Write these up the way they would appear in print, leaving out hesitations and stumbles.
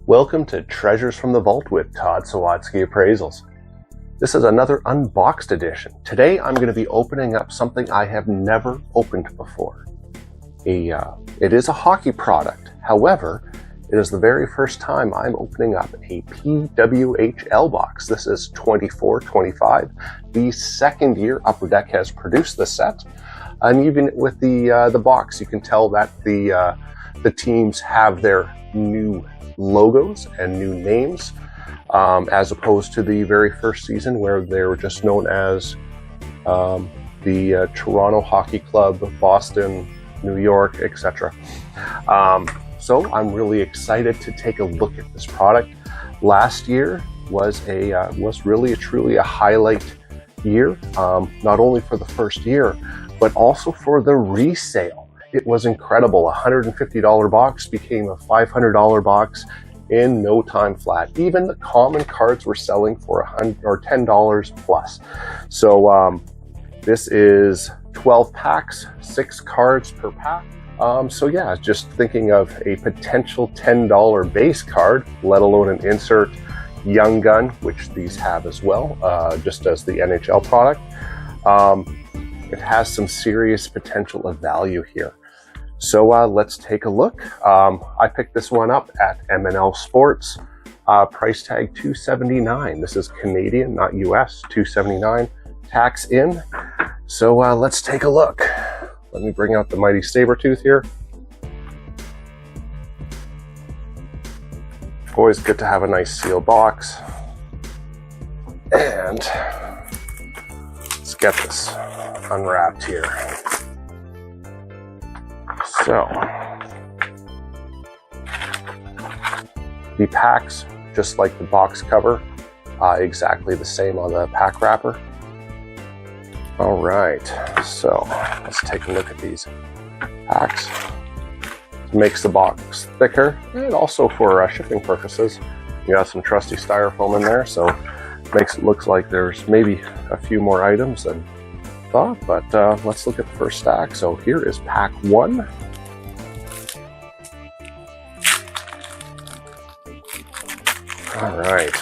Welcome to Treasures from the Vault with Todd Sawatzky Appraisals. This is another unboxed edition. Today I'm going to be opening up something I have never opened before. It is a hockey product. However, it is the very first time I'm opening up a PWHL box. This is 24-25. The second year Upper Deck has produced this set. And even with the box, you can tell that the teams have their new logos and new names, as opposed to the very first season where they were just known as the Toronto Hockey Club, Boston, New York, etc. So I'm really excited to take a look at this product. Last year was truly a highlight year, not only for the first year, but also for the resale. It was incredible. A $150 box became a $500 box in no time flat. Even the common cards were selling for $10 plus. So this is 12 packs, 6 cards per pack. So yeah, just thinking of a potential $10 base card, let alone an insert Young Gun, which these have as well, just as the NHL product. It has some serious potential of value here. So let's take a look. I picked this one up at M&L Sports, price tag $279. This is Canadian, not US, $279, tax in. So let's take a look. Let me bring out the mighty Sabertooth here. Always good to have a nice sealed box. And let's get this unwrapped here. So the packs, just like the box cover, exactly the same on the pack wrapper. All right, so let's take a look at these packs. It makes the box thicker, and also for shipping purposes. You got some trusty styrofoam in there, so makes it look like there's maybe a few more items than thought, but let's look at the first stack. So here is pack 1. All right,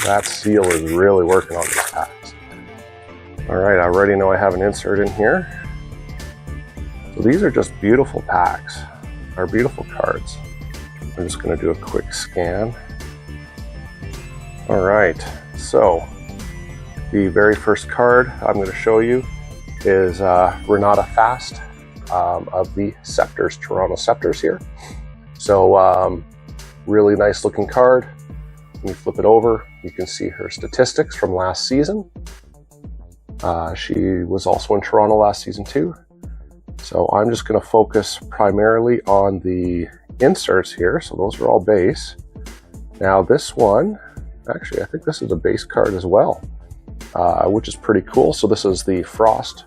that seal is really working on these packs. All right, I already know I have an insert in here. So these are just beautiful packs, or beautiful cards. I'm just going to do a quick scan. All right, so the very first card I'm going to show you is Renata Fast of the Scepters, Toronto Scepters here. So really nice looking card. When you flip it over, you can see her statistics from last season. She was also in Toronto last season too. So I'm just going to focus primarily on the inserts here. So those are all base. Now this one, actually I think this is a base card as well, which is pretty cool. So this is the Frost,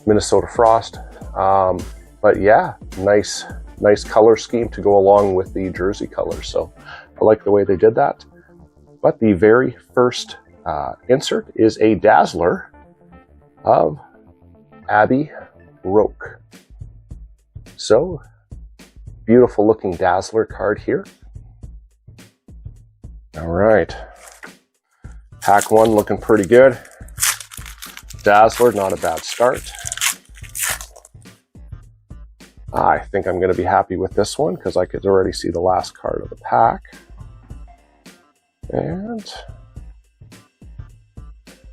Minnesota Frost. But yeah, nice color scheme to go along with the jersey colors. So I like the way they did that. But the very first insert is a Dazzler of Abby Roque. So beautiful looking Dazzler card here. All right, pack 1 looking pretty good. Dazzler, not a bad start. I think I'm going to be happy with this one because I could already see the last card of the pack. And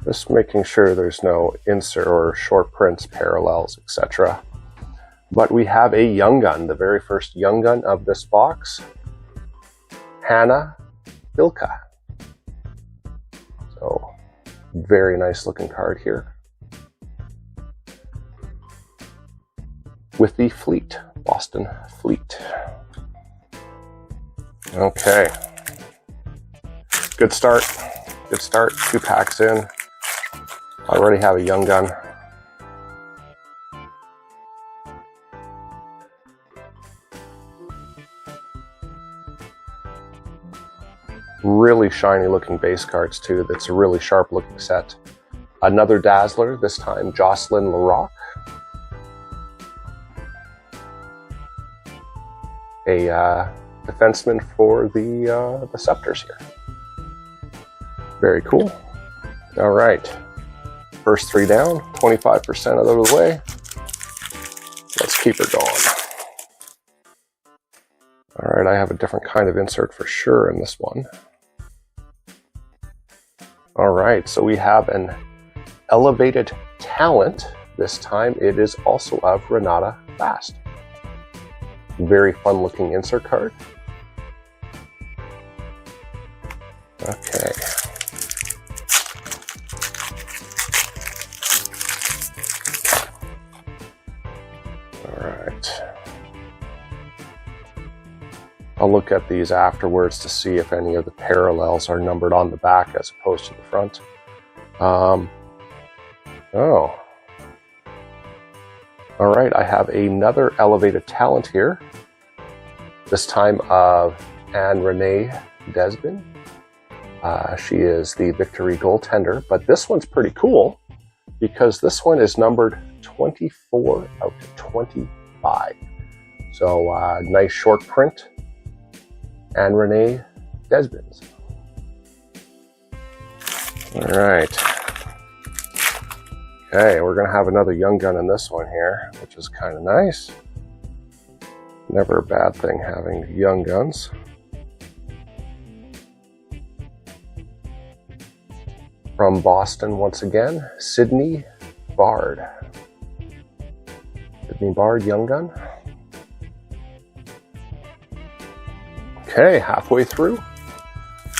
just making sure there's no insert or short prints, parallels, etc. But we have a Young Gun, the very first Young Gun of this box, Hannah Bilka. So very nice looking card here. With the Fleet, Boston Fleet. Okay. Good start. Good start. 2 packs in. I already have a Young Gun. Really shiny looking base cards too. That's a really sharp looking set. Another Dazzler, this time Jocelyn Larocque. A defenseman for the Scepters here. Very cool. All right, first 3 down, 25% out of the way. Let's keep her going. All right, I have a different kind of insert for sure in this one. All right, so we have an elevated talent. This time it is also of Renata Fast. Very fun looking insert card. Okay. All right. I'll look at these afterwards to see if any of the parallels are numbered on the back as opposed to the front. Oh. All right, I have another elevated talent here. This time of Anne-Renee Desbiens. She is the victory goaltender, but this one's pretty cool because this one is numbered 24 out of 25. So nice short print. Anne-Renee Desbiens. All right. Okay, we're going to have another young gun in this one here, which is kind of nice. Never a bad thing having young guns. From Boston once again, Sydney Bard. Sydney Bard, young gun. Okay, halfway through.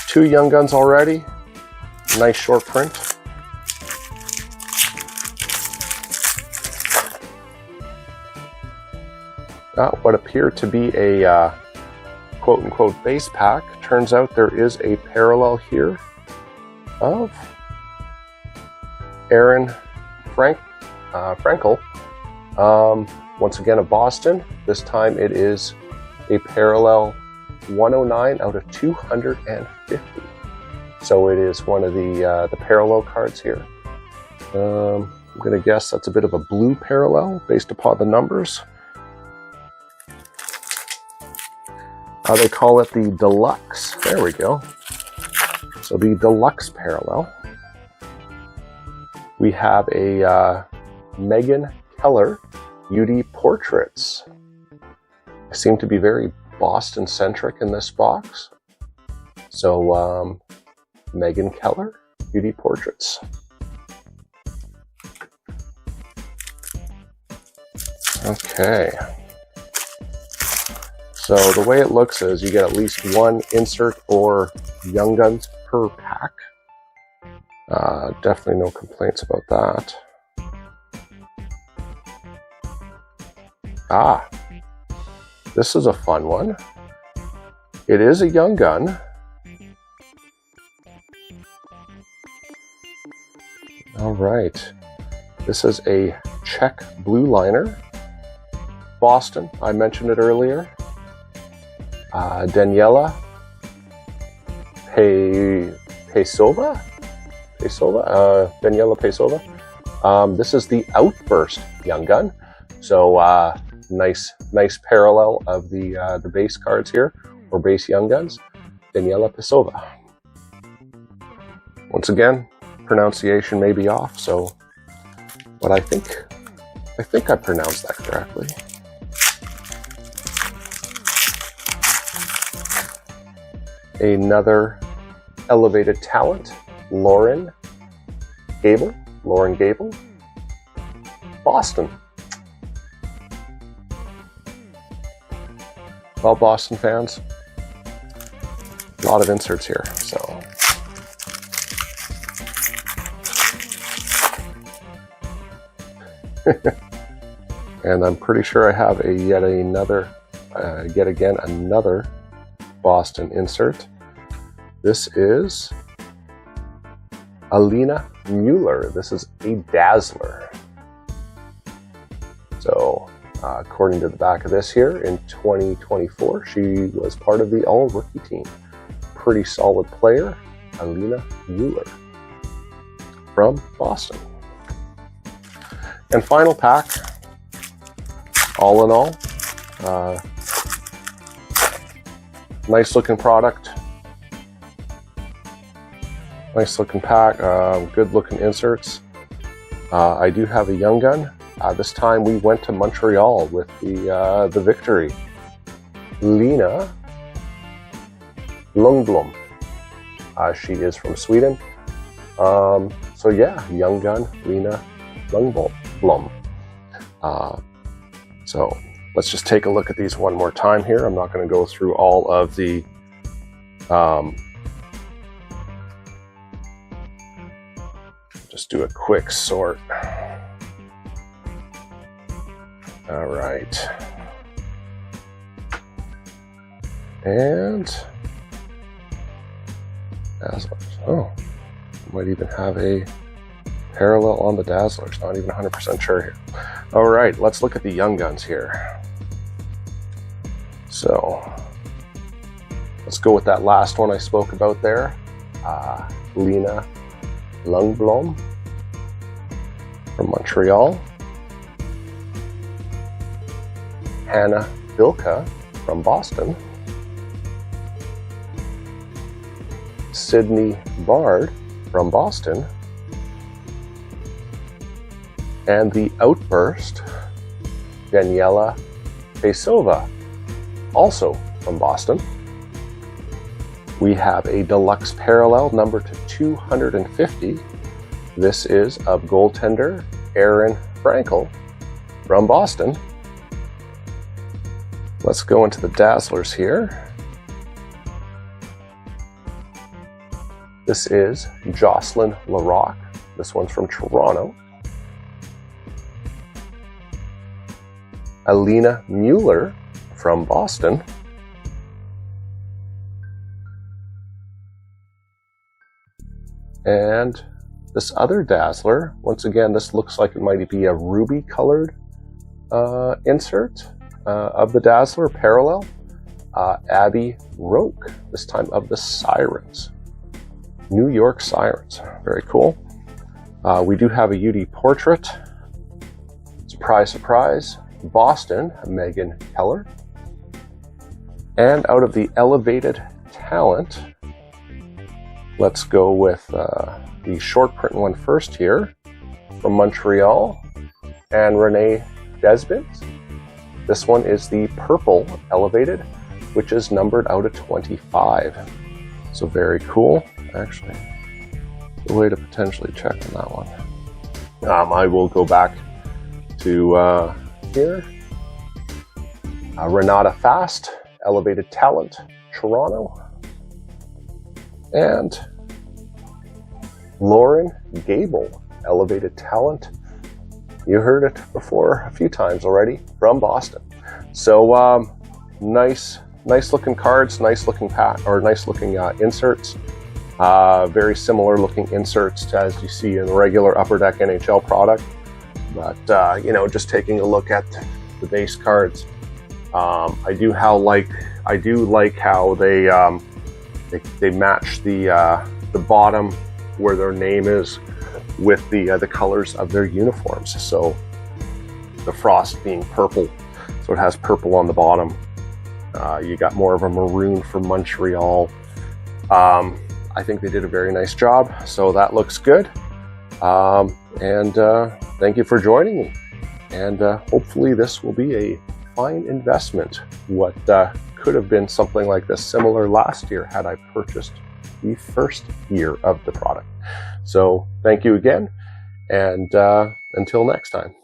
2 young guns already. Nice short print. What appeared to be a quote-unquote base pack. Turns out there is a parallel here of Aaron Frankel. Once again of Boston. This time it is a parallel 109 out of 250. So it is one of the parallel cards here. I'm going to guess that's a bit of a blue parallel based upon the numbers. They call it the Deluxe. There we go. So the Deluxe parallel. We have a Megan Keller Beauty Portraits. They seem to be very Boston-centric in this box. So Megan Keller Beauty Portraits. Okay. So the way it looks is you get at least 1 insert or young guns per pack. Definitely no complaints about that. This is a fun one. It is a young gun. All right. This is a Czech blue liner. Boston, I mentioned it earlier. Daniela Pesova? Daniela Pesova. This is the Outburst young gun. So nice parallel of the base cards here, or base young guns. Daniela Pesova. Once again, pronunciation may be off, but I think I pronounced that correctly. Another elevated talent, Lauren Gable, Boston. Well, Boston fans, a lot of inserts here, so. And I'm pretty sure I have yet again another Boston insert. This is Alina Mueller. This is a Dazzler. So, according to the back of this here, in 2024, she was part of the all-rookie team. Pretty solid player, Alina Mueller from Boston. And final pack, all in all, nice looking product. Nice looking pack, good looking inserts. I do have a young gun. This time we went to Montreal with the victory. Lena Lundblom. She is from Sweden. So yeah, young gun, Lena Lundblom. So let's just take a look at these one more time here. I'm not going to go through all of the just do a quick sort. All right. And Dazzlers. Oh, might even have a parallel on the Dazzlers. Not even 100% sure here. All right, let's look at the young guns here. So let's go with that last one I spoke about there. Lena Lundblom from Montreal. Hannah Bilka from Boston. Sydney Bard from Boston. And the Outburst, Daniela Pesova, also from Boston. We have a deluxe parallel number to 250. This is of goaltender Aaron Frankel from Boston. Let's go into the Dazzlers here. This is Jocelyn Larocque. This one's from Toronto. Alina Mueller from Boston. And this other Dazzler, once again, this looks like it might be a ruby colored insert of the Dazzler parallel. Abby Roque, this time of the Sirens. New York Sirens, very cool. We do have a UD portrait. Surprise, surprise. Boston, Megan Keller. And out of the elevated talent, let's go with the short print one first here from Montreal and Renee Desbiens. This one is the purple elevated, which is numbered out of 25. So very cool. Actually, a way to potentially check on that one. I will go back to here. Renata Fast, elevated talent, Toronto. And Lauren Gable, elevated talent. You heard it before a few times already, from Boston. So nice looking cards, nice looking inserts. Very similar looking inserts as you see in the regular Upper Deck NHL product. But you know, just taking a look at the base cards, I do like how they match the bottom where their name is with the colors of their uniforms. So the frost being purple, so it has purple on the bottom. You got more of a maroon from Montreal. I think they did a very nice job, so that looks good. And thank you for joining me. And hopefully this will be a fine investment. What could have been something like this similar last year had I purchased the first year of the product. So thank you again, and until next time.